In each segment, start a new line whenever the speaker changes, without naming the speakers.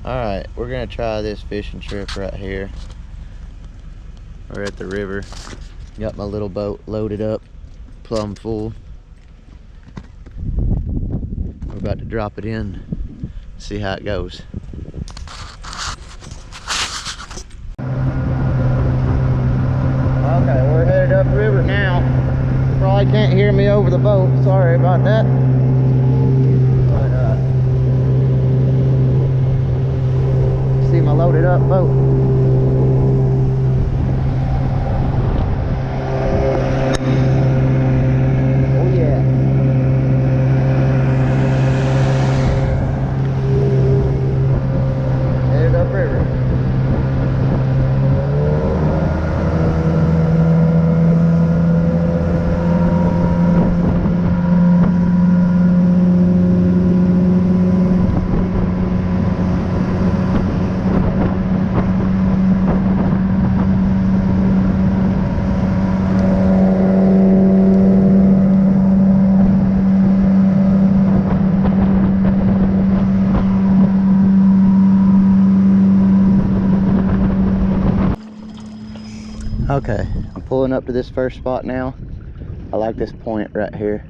Alright, we're gonna try this fishing trip right here. We're at the river. Got my little boat loaded up, plumb full. We're about to drop it in, see how it goes. Okay, we're headed upriver now. Probably can't hear me over the boat, sorry about that. But see my loaded up boat. Okay, I'm pulling up to this first spot now. I like this point right here.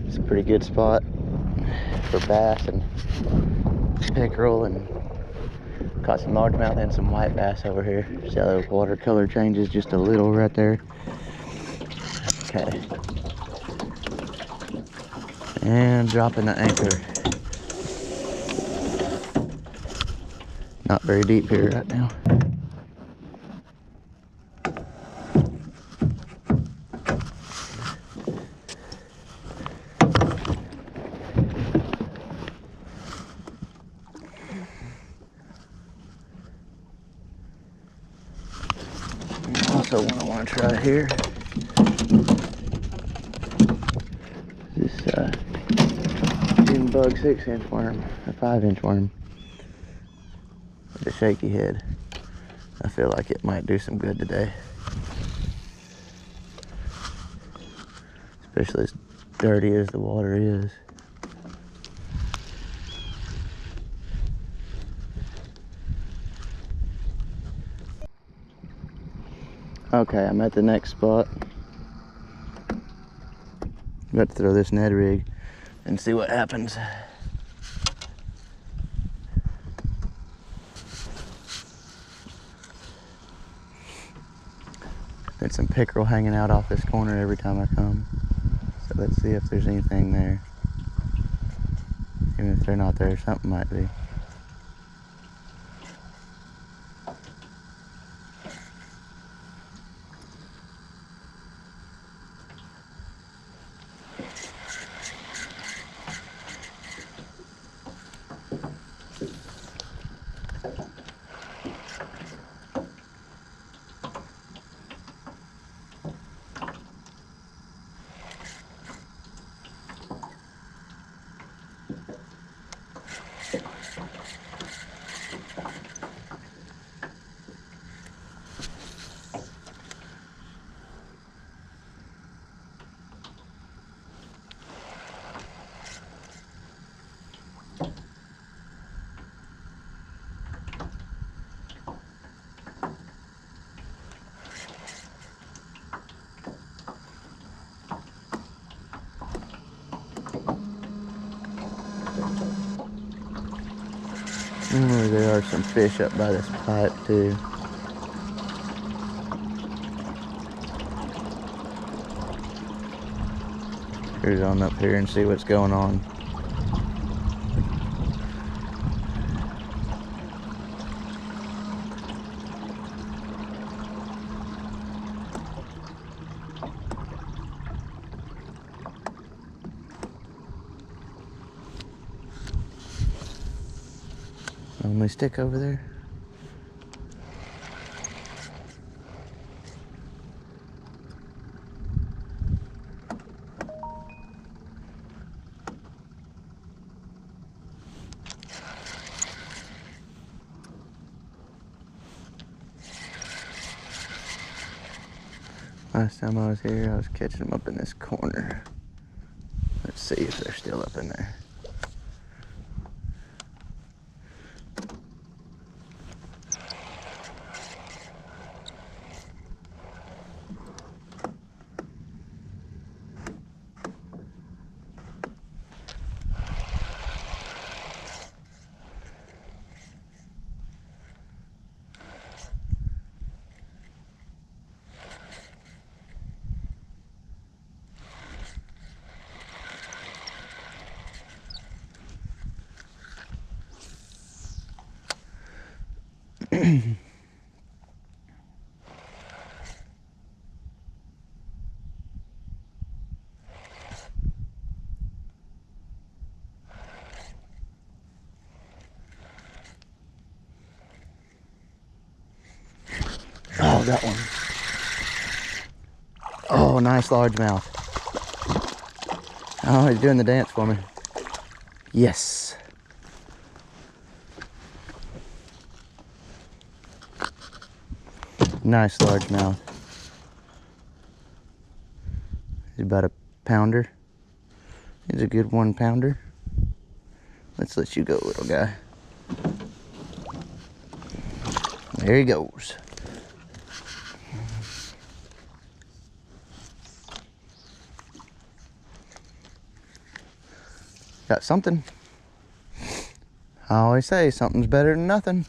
It's a pretty good spot for bass and pickerel, and caught some largemouth and some white bass over here. See how the water color changes just a little right there. Okay. And dropping the anchor. Not very deep here right now. Also what I want to try here, this June bug 6-inch worm, a 5-inch worm with a shaky head. I feel like it might do some good today, especially as dirty as the water is. Okay, I'm at the next spot. About to throw this Ned rig and see what happens. There's some pickerel hanging out off this corner every time I come. So let's see if there's anything there. Even if they're not there, something might be. There are some fish up by this pipe too. Cruise on up here and see what's going on. Only stick over there. Last time I was here, I was catching them up in this corner. see if they're still up in there. Oh, got one. Oh, nice largemouth. Oh, he's doing the dance for me. Yes. Nice largemouth. He's about a pounder. He's a good 1 pounder. Let's let you go, little guy. There he goes. Got something. I always say something's better than nothing.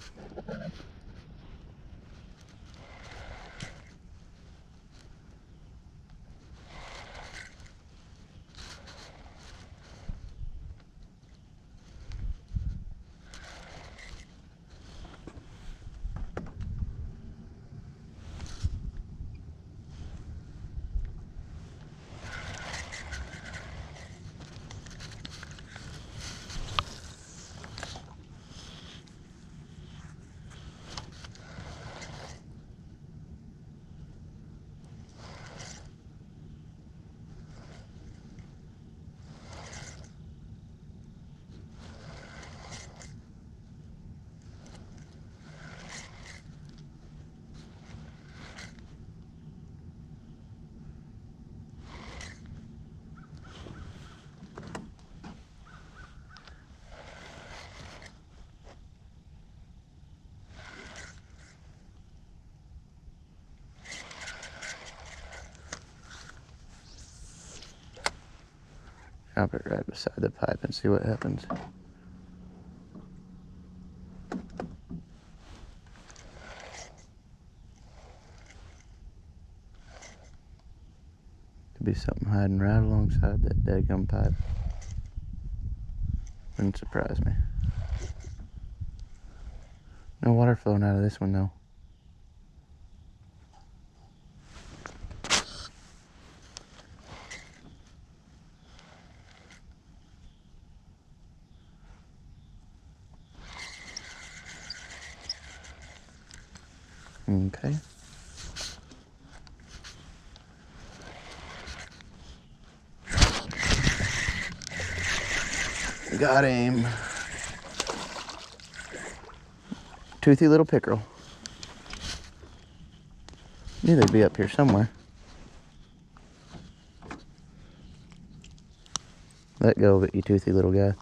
Drop it right beside the pipe and see what happens. Could be something hiding right alongside that daggum pipe. Wouldn't surprise me. No water flowing out of this one though. Okay. Got him. Toothy little pickerel. Knew they'd be up here somewhere. Let go of it, you toothy little guy.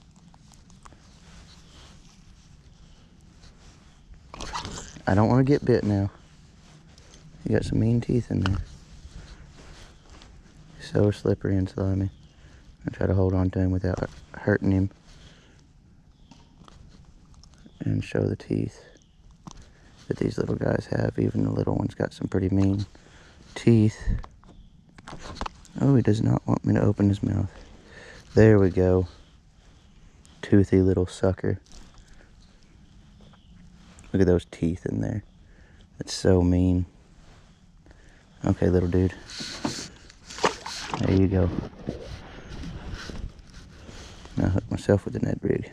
I don't want to get bit now. You got some mean teeth in there. So slippery and slimy. I try to hold on to him without hurting him. And show the teeth that these little guys have. Even the little one's got some pretty mean teeth. Oh, he does not want me to open his mouth. There we go. Toothy little sucker. Look at those teeth in there. That's so mean. Okay, little dude. There you go. Now hook myself with the Ned rig.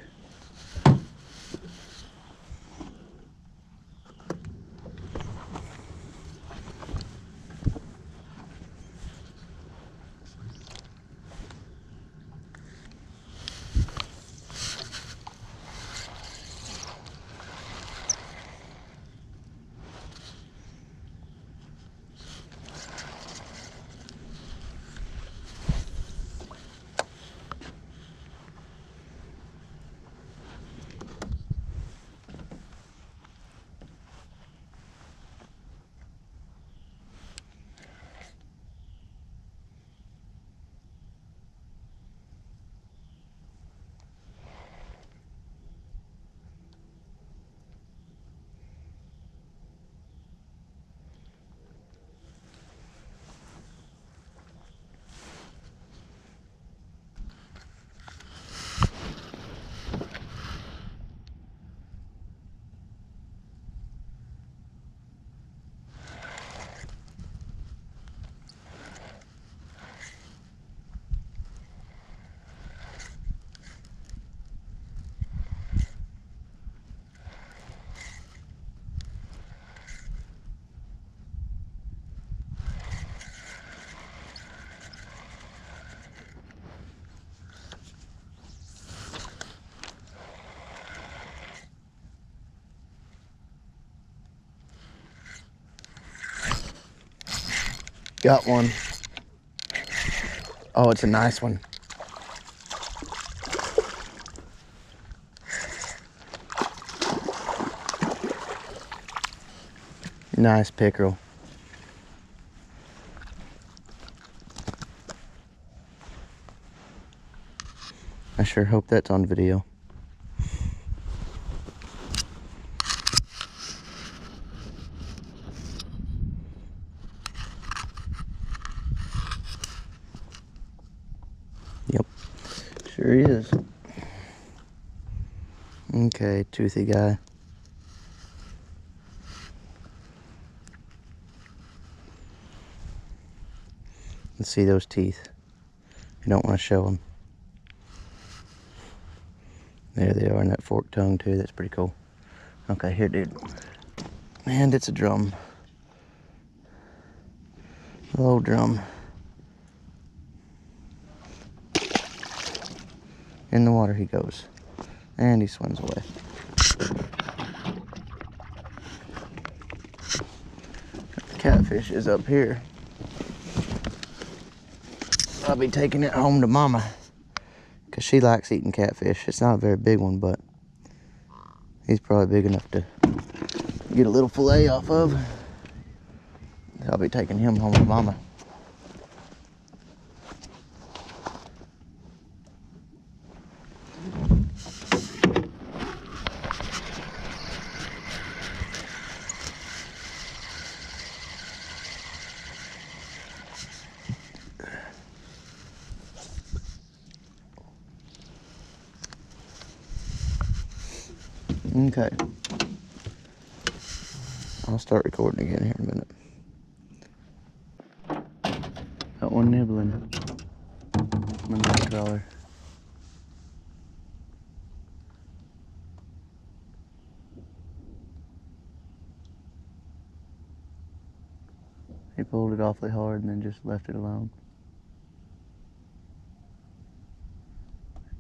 Got one. Oh, it's a nice one. Nice pickerel. I sure hope that's on video. Yep, sure is. Okay, toothy guy. Let's see those teeth. You don't want to show them. There they are in that forked tongue too. That's pretty cool. Okay, here, dude. And it's a drum. Low drum. In the water he goes. And he swims away. The catfish is up here. I'll be taking it home to Mama, because she likes eating catfish. It's not a very big one, but he's probably big enough to get a little fillet off of. I'll be taking him home to Mama. Okay. I'll start recording again here in a minute. Got one nibbling. My night crawler. He pulled it awfully hard and then just left it alone.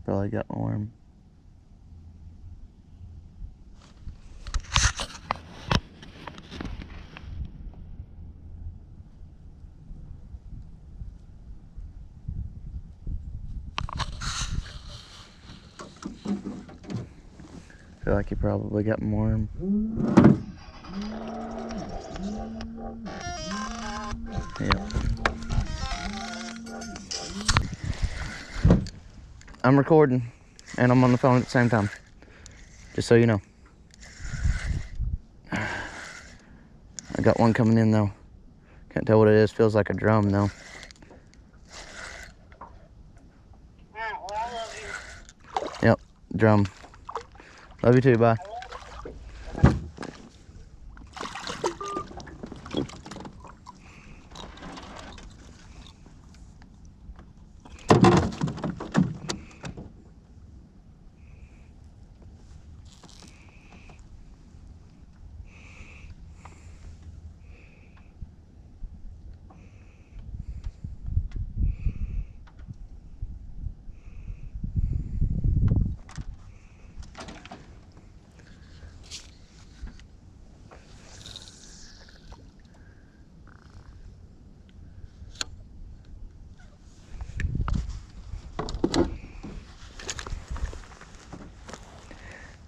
Probably got my worm. Feel like he probably got my worm. Yep. I'm recording and I'm on the phone at the same time. Just so you know. I got one coming in though. Can't tell what it is. Feels like a drum though.
Well, I love you.
Yep, drum. Love you too, bye.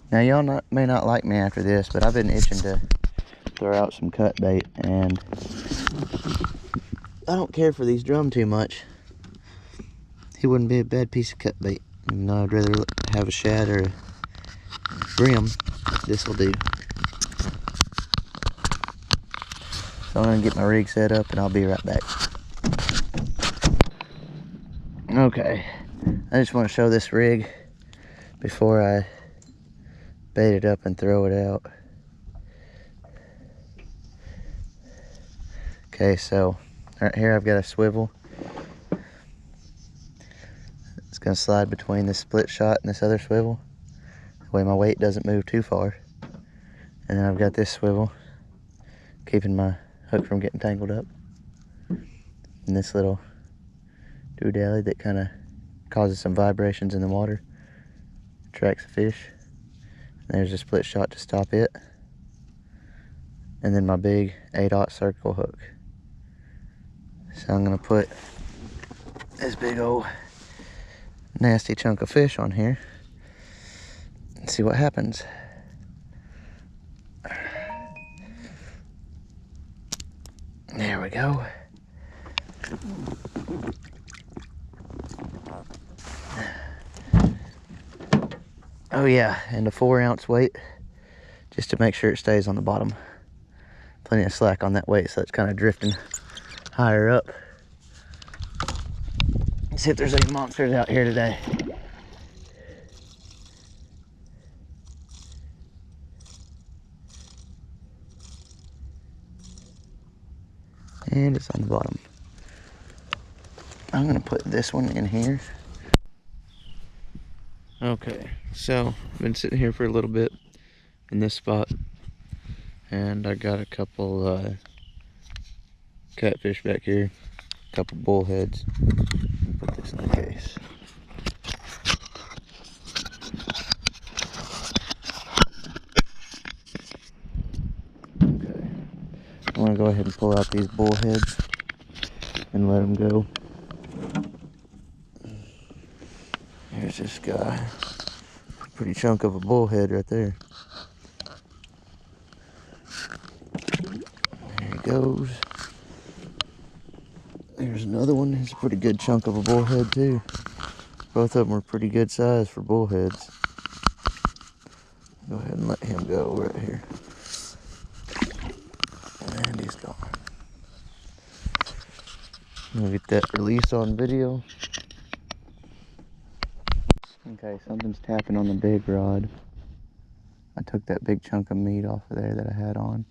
Now y'all may not like me after this, but I've been itching to throw out some cut bait, and I don't care for these drum too much. He wouldn't be a bad piece of cut bait. No, I'd rather have a shad or a brim. This will do. So I'm gonna get my rig set up and I'll be right back. Okay, I just want to show this rig before I bait it up and throw it out. Okay, so right here I've got a swivel. It's gonna slide between this split shot and this other swivel. That way my weight doesn't move too far. And then I've got this swivel, keeping my hook from getting tangled up. And this little doodally that kind of causes some vibrations in the water. Attracts the fish. There's a split shot to stop it. And then my big 8/0 circle hook. So I'm gonna put this big old nasty chunk of fish on here and see what happens. There we go. Oh yeah, and a 4-ounce weight just to make sure it stays on the bottom. Plenty of slack on that weight so it's kind of drifting higher up. Let's see if there's any monsters out here today. And it's on the bottom. I'm gonna put this one in here. Okay, so I've been sitting here for a little bit in this spot, and I got a couple catfish back here, a couple bullheads. Put this in the case. Okay, I'm gonna go ahead and pull out these bullheads and let them go. Here's this guy. Pretty chunk of a bullhead right there. There he goes. There's another one. It's a pretty good chunk of a bullhead too. Both of them are pretty good size for bullheads. Go ahead and let him go right here. And he's gone. I'm gonna get that release on video. Okay, something's tapping on the big rod. I took that big chunk of meat off of there that I had on.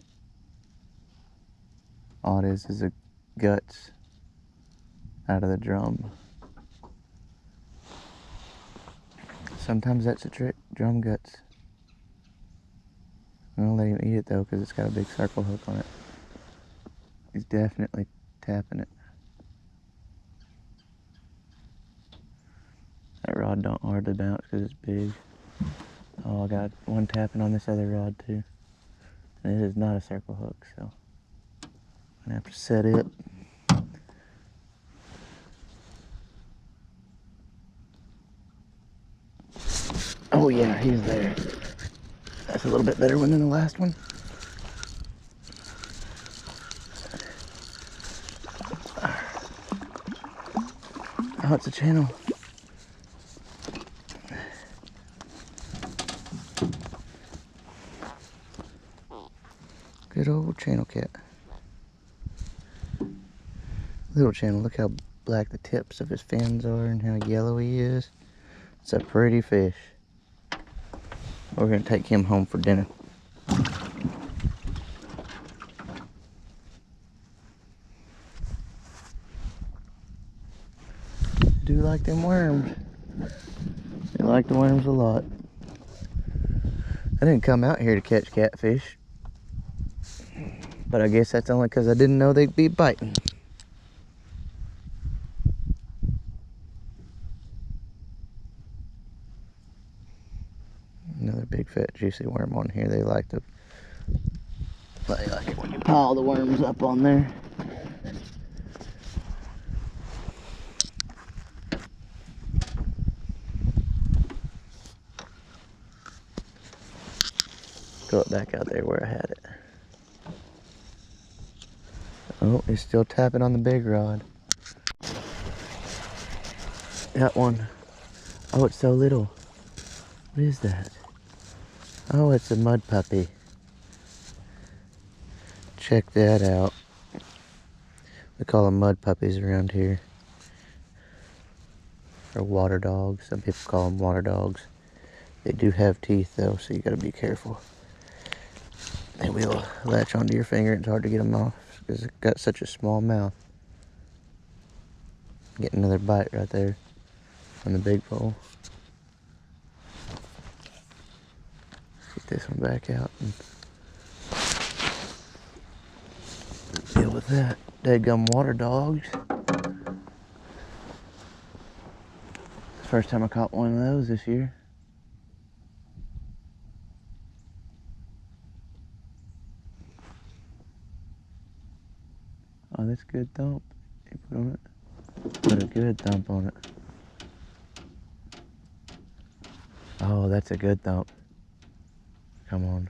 All it is the guts out of the drum. Sometimes that's a trick, drum guts. I'm gonna let him eat it though, because it's got a big circle hook on it. He's definitely tapping it. That rod don't hardly bounce because it's big. Oh, I got one tapping on this other rod too. And it is not a circle hook, so I'm gonna have to set it. Oh yeah, he's there. That's a little bit better one than the last one. Oh, it's a channel. Good old channel cat. Little channel, look how black the tips of his fins are and how yellow he is. It's a pretty fish. We're gonna take him home for dinner. Do like them worms. They like the worms a lot. I didn't come out here to catch catfish, but I guess that's only because I didn't know they'd be biting. Another big fat juicy worm on here. They like it when you pile the worms up on there. Throw it back out there where I had it. Oh, he's still tapping on the big rod. That one. Oh, it's so little. What is that? Oh, it's a mud puppy. Check that out. We call them mud puppies around here. Or water dogs. Some people call them water dogs. They do have teeth though, so you gotta be careful. They will latch onto your finger. It's hard to get them off because it's got such a small mouth. Get another bite right there on the big pole. Get this one back out and deal with that. Dadgum water dogs. First time I caught one of those this year. Oh, that's good thump. You put on it? Put a good thump on it. Oh, that's a good thump. Come on.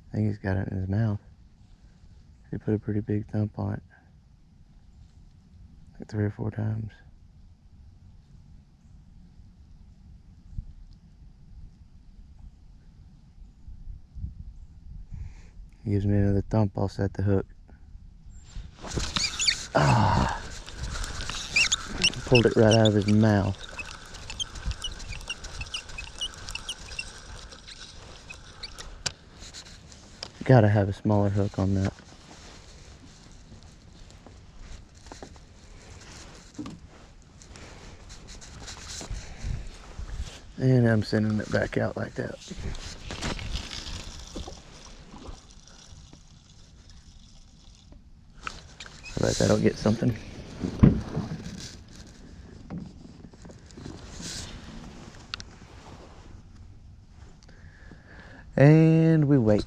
I think he's got it in his mouth. He put a pretty big thump on it. Like 3 or 4 times. He gives me another thump, I'll set the hook. Ah! Pulled it right out of his mouth. Gotta have a smaller hook on that. And I'm sending it back out like that. I bet that'll get something. And we wait.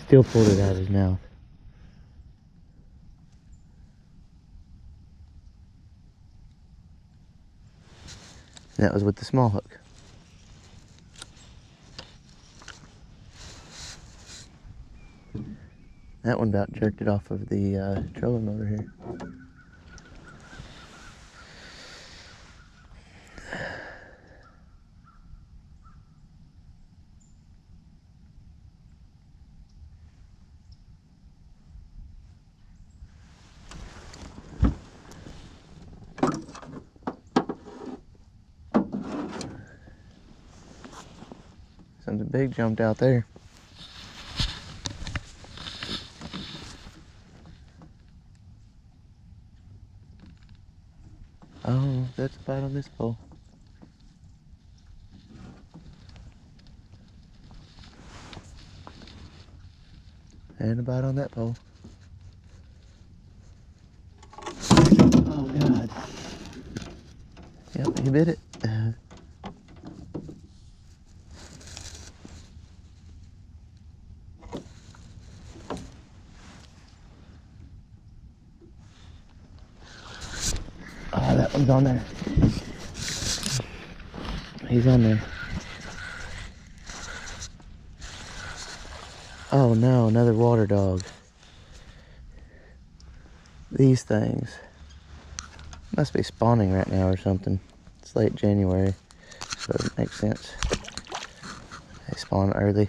Still pulled it out of his mouth. And that was with the small hook. That one about jerked it off of the trolling motor here. Something big jumped out there. Oh, that's a bite on this pole. And a bite on that pole. Oh God. Yep, he bit it. Oh, that one's on there. He's on there. Oh no, another water dog. These things must be spawning right now or something. It's late January, so it makes sense. They spawn earlier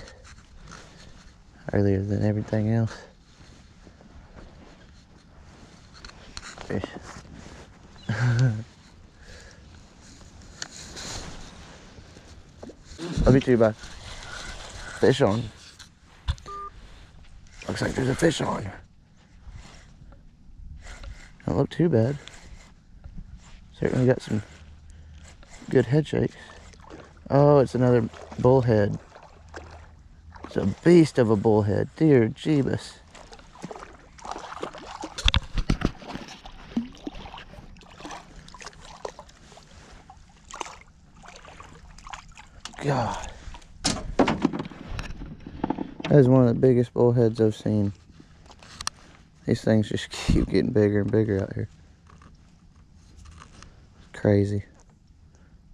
than everything else. Fish. Love you too, bud. Fish on. Looks like there's a fish on. Don't look too bad. Certainly got some good head shakes. Oh, it's another bullhead. It's a beast of a bullhead. Dear Jeebus. God. That is one of the biggest bullheads I've seen. These things just keep getting bigger and bigger out here. It's crazy.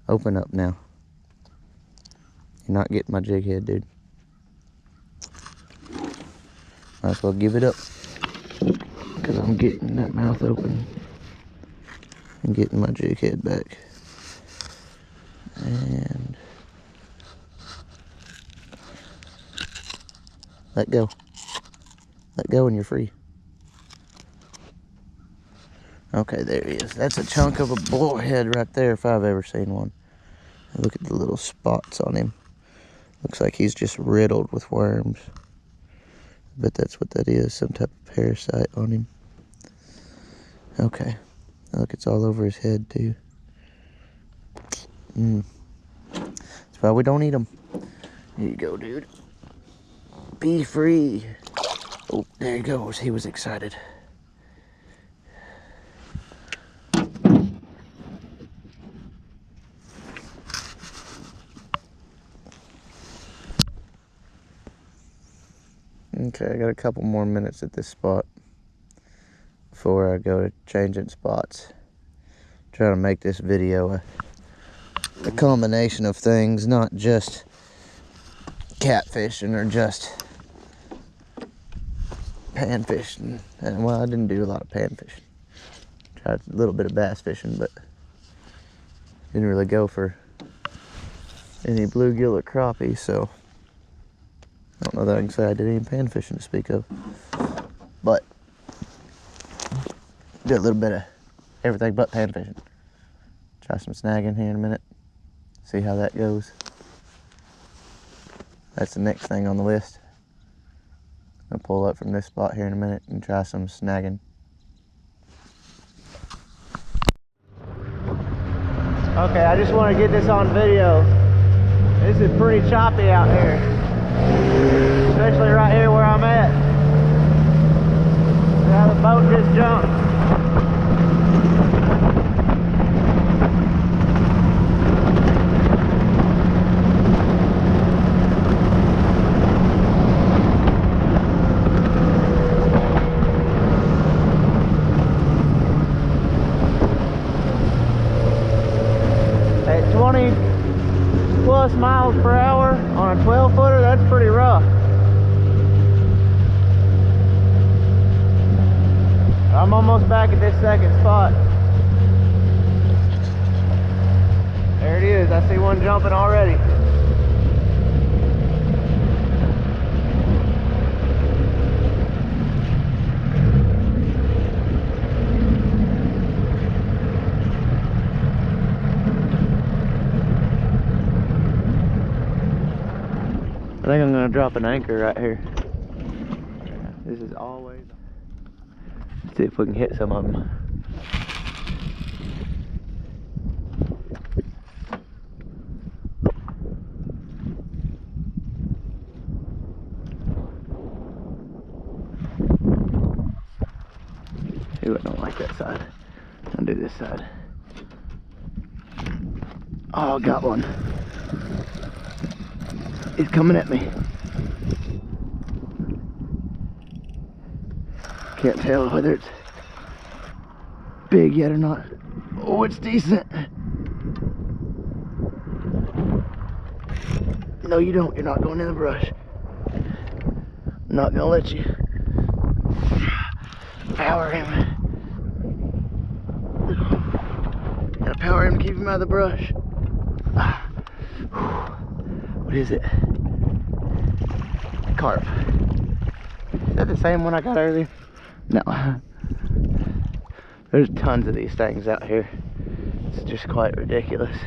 Open up now. You're not getting my jig head, dude. Might as well give it up. Because I'm getting that mouth open. And getting my jig head back. And let go. Let go and you're free. Okay, there he is. That's a chunk of a bullhead right there if I've ever seen one. Look at the little spots on him. Looks like he's just riddled with worms. But that's what that is, some type of parasite on him. Okay. Look, it's all over his head too. That's why we don't eat them. Here you go, dude. Be free. Oh, there he goes. He was excited. Okay, I got a couple more minutes at this spot before I go to changing spots. Trying to make this video a combination of things, not just catfishing or just pan fishing. And well, I didn't do a lot of pan fishing. Tried a little bit of bass fishing, but didn't really go for any bluegill or crappie, so I don't know that I can say I did any pan fishing to speak of. But did a little bit of everything but pan fishing. Try some snagging here in a minute. See how that goes. That's the next thing on the list. I'll pull up from this spot here in a minute and try some snagging. Okay, I just want to get this on video. This is pretty choppy out here. Especially right here where I'm at. Now the boat just jumped. At 20 plus miles per hour on a 12 footer, that's pretty rough. I'm almost back at this second spot. There it is. I see one jumping already. I think I'm gonna drop an anchor right here. This is always. Let's see if we can hit some of them. Ooh, I don't like that side. I'll do this side. Oh, got one. He's coming at me. Can't tell whether it's big yet or not. Oh, it's decent. No, you don't. You're not going in the brush. I'm not gonna let you. Power him. Gotta power him to keep him out of the brush. What is it? Carp. Is that the same one I got earlier? No. There's tons of these things out here. It's just quite ridiculous.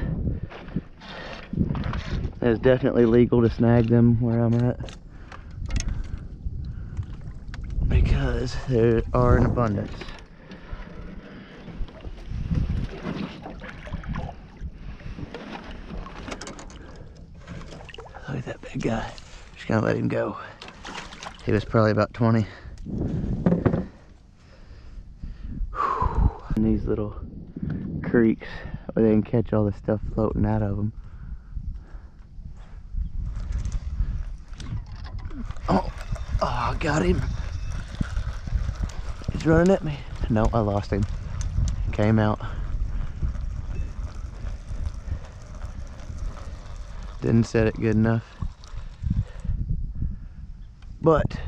It's definitely legal to snag them where I'm at, because there are an abundance. Look at that big guy. Just gonna let him go. He was probably about 20. And these little creeks where they can catch all the stuff floating out of them. Oh, I got him. He's running at me. No, I lost him. Came out. Didn't set it good enough. But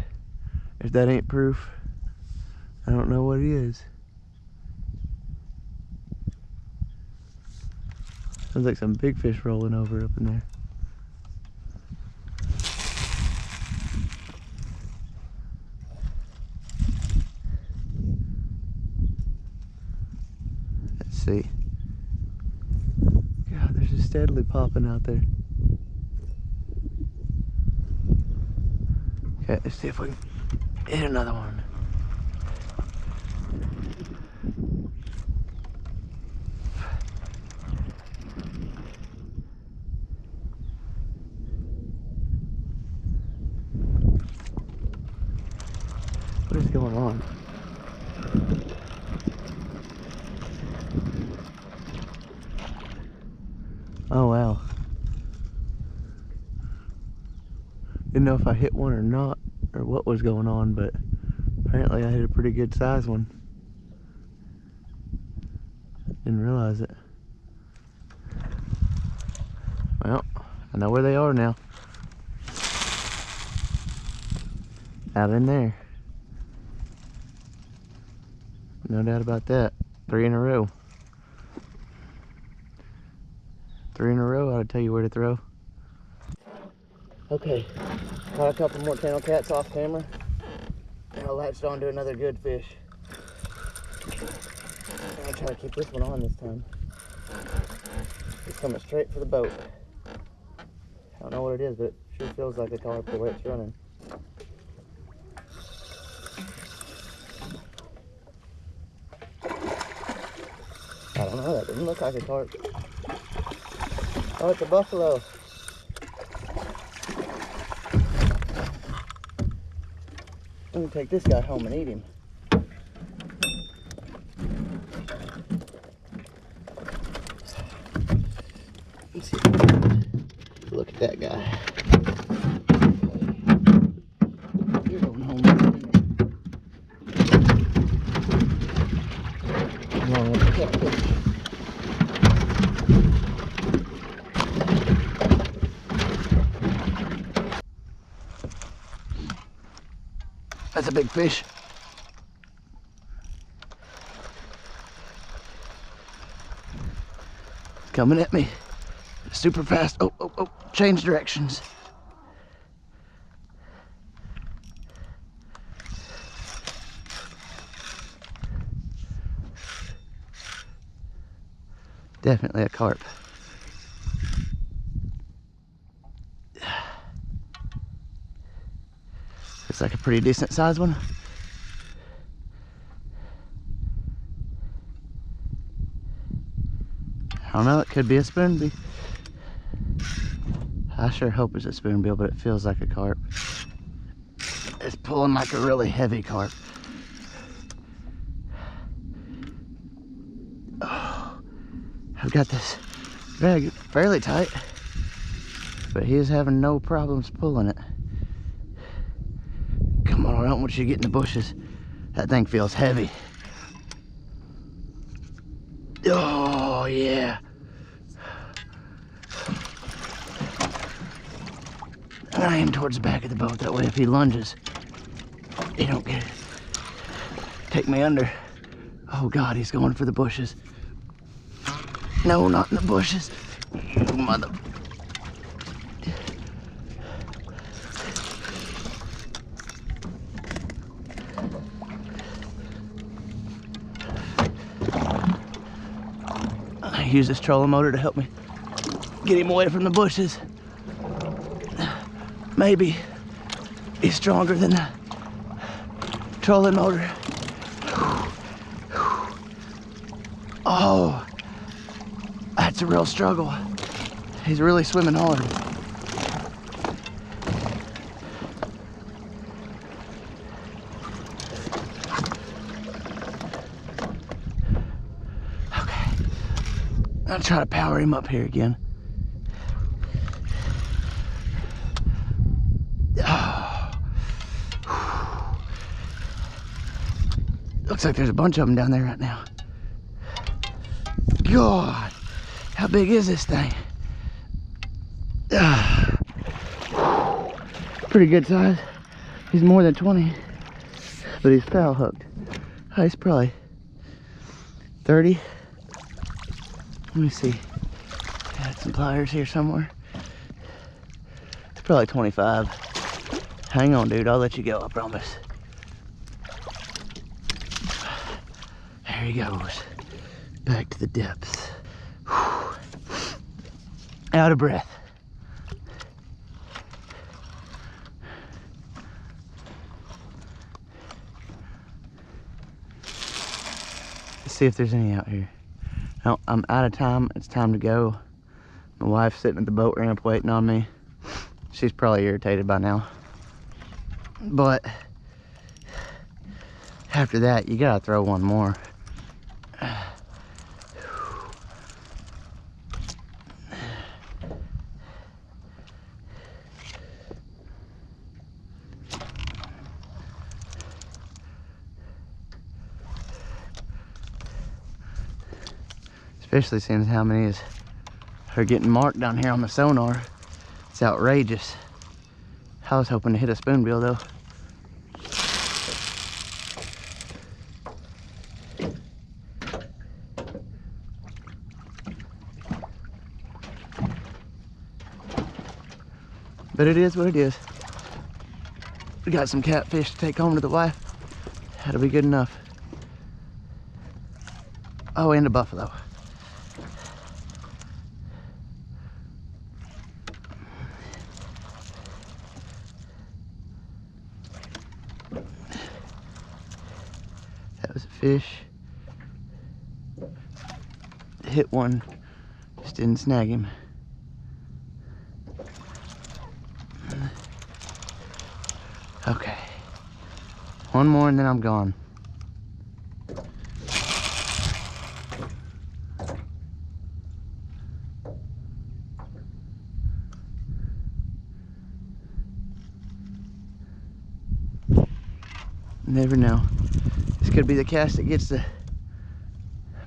if that ain't proof, I don't know what it is. Sounds like some big fish rolling over up in there. see. God, they're just steadily popping out there. Okay, let's see if we can hit another one. What is going on? Oh wow. Didn't know if I hit one or not, or what was going on, but apparently I hit a pretty good size one. Didn't realize it. Well, I know where they are now. Out in there. No doubt about that. 3 in a row. 3 in a row, I'll tell you where to throw. Okay, caught a couple more channel cats off camera, and I latched onto another good fish. I'm gonna try to keep this one on this time. He's coming straight for the boat. I don't know what it is, but it sure feels like a carp the way it's running. I don't know, that doesn't look like a carp. Oh, it's a buffalo. I'm gonna take this guy home and eat him. Let's see. Look at that guy. You're going home. Come on, let's catfish. That's a big fish. Coming at me. Super fast. Oh, oh, oh. Change directions. Definitely a carp. Looks like a pretty decent sized one. I don't know, it could be a spoonbill. I sure hope it's a spoonbill, but it feels like a carp. It's pulling like a really heavy carp. Oh, I've got this drag fairly tight, but he is having no problems pulling it. Come on, I don't want you to get in the bushes. That thing feels heavy. Oh, yeah. I aim towards the back of the boat. That way, if he lunges, he don't take me under. Oh, God, he's going for the bushes. No, not in the bushes. You mother... I use this trolling motor to help me get him away from the bushes. Maybe he's stronger than the trolling motor. Oh, that's a real struggle. He's really swimming hard. Okay, I'll try to power him up here again. Looks like there's a bunch of them down there right now. God, how big is this thing? Pretty good size. He's more than 20, but he's foul hooked. He's probably 30. Let me see. Got some pliers here somewhere. It's probably 25. Hang on, dude. I'll let you go, I promise. There he goes. Back to the depths. Whew. Out of breath. Let's see if there's any out here. No, I'm out of time. It's time to go. My wife's sitting at the boat ramp waiting on me. She's probably irritated by now. But after that, you gotta throw one more. Especially since how many are getting marked down here on the sonar. It's outrageous. I was hoping to hit a spoonbill though. But it is what it is. We got some catfish to take home to the wife. That'll be good enough. Oh, and a buffalo. That was a fish. Hit one, just didn't snag him. Okay, one more and then I'm gone. Never know. This could be the cast that gets the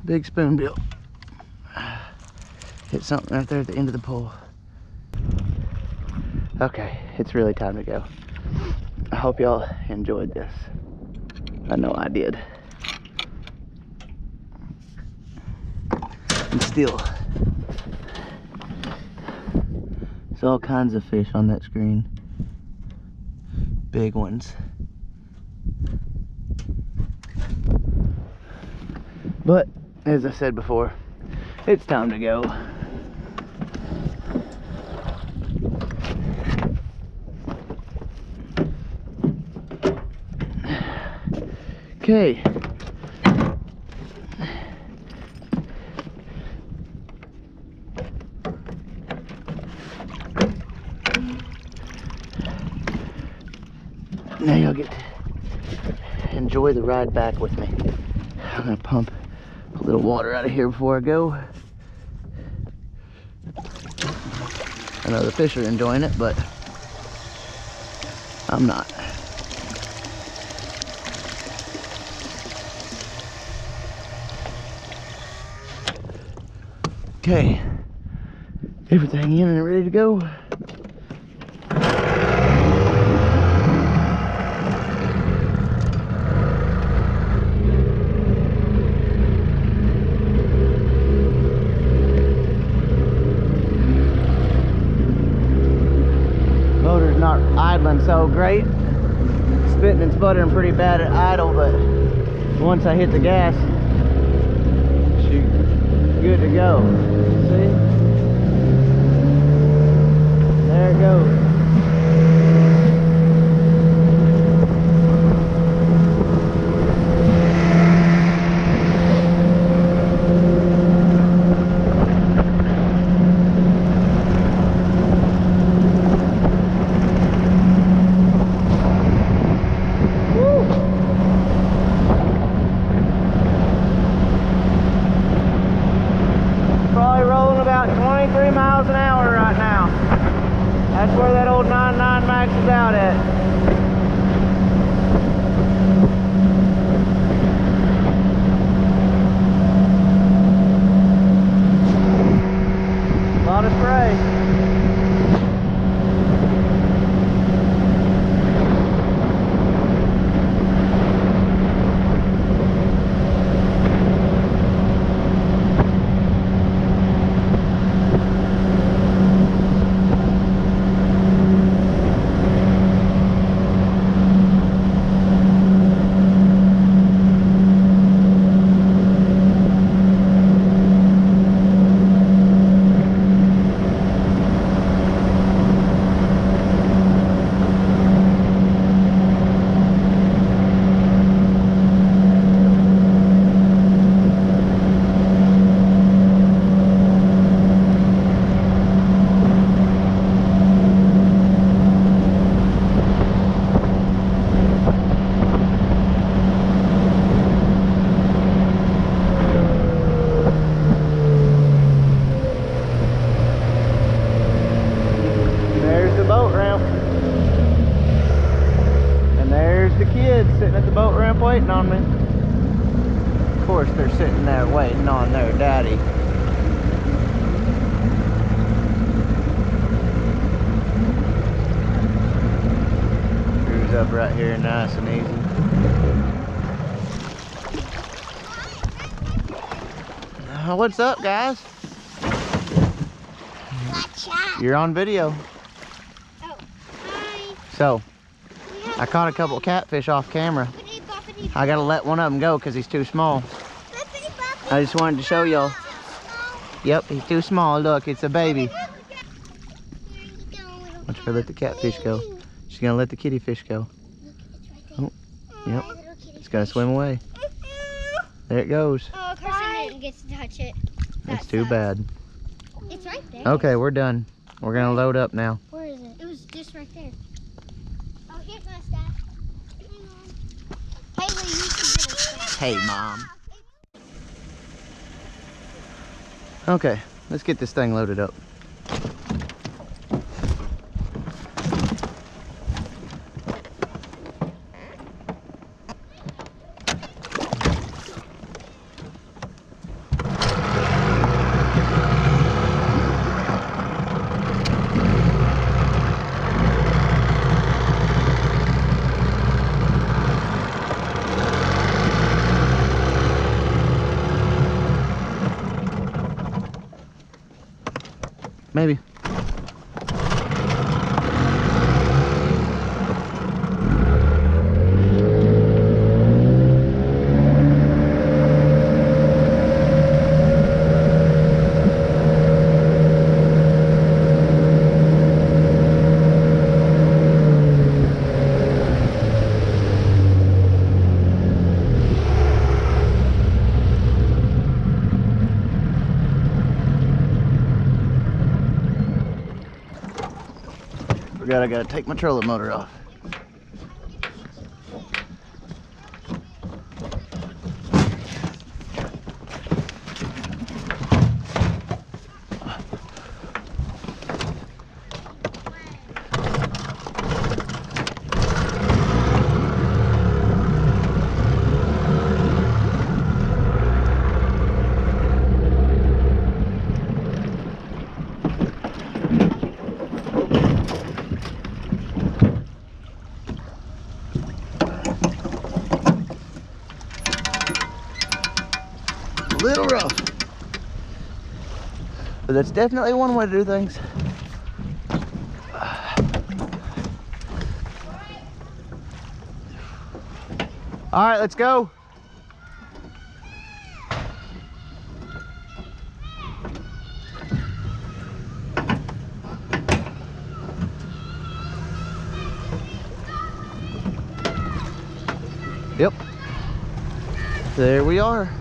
big spoonbill. Hit something right there at the end of the pole. Okay, it's really time to go. I hope y'all enjoyed this. I know I did. And still, there's all kinds of fish on that screen. Big ones. But, as I said before, it's time to go. Okay. Now y'all get to enjoy the ride back with me. I'm gonna pump a little water out of here before I go. I know the fish are enjoying it, but I'm not. Okay, everything in and ready to go. Motor's not idling so great. Spitting and sputtering pretty bad at idle, but once I hit the gas, shoot, good to go. See? There it goes. Probably rolling about 23 miles an hour right now. That's where that old 99 max is out at. A lot of spray. Of course, they're sitting there waiting on their daddy. Cruise up right here, nice and easy. What's up, guys?
Watch out.
You're on video.
Oh, hi.
So, I caught a couple of catfish off camera. I gotta let one of them go because he's too small. I just wanted to show y'all. Yep, he's too small. Look, it's a baby. Watch her let the catfish go. She's gonna let the kitty fish go. Oh, yep. It's gonna swim away. There it goes.
Oh, Carson didn't get to touch it.
That's too bad.
It's right there.
Okay, we're done. We're gonna load up now.
Where is it? It was just right there. Oh, here's my staff. Haley, you can get a staff.
Hey, Mom. Okay, let's get this thing loaded up. Maybe. Forgot I gotta take my trolling motor off. A little rough, but that's definitely one way to do things. All right, let's go. Yep, there we are.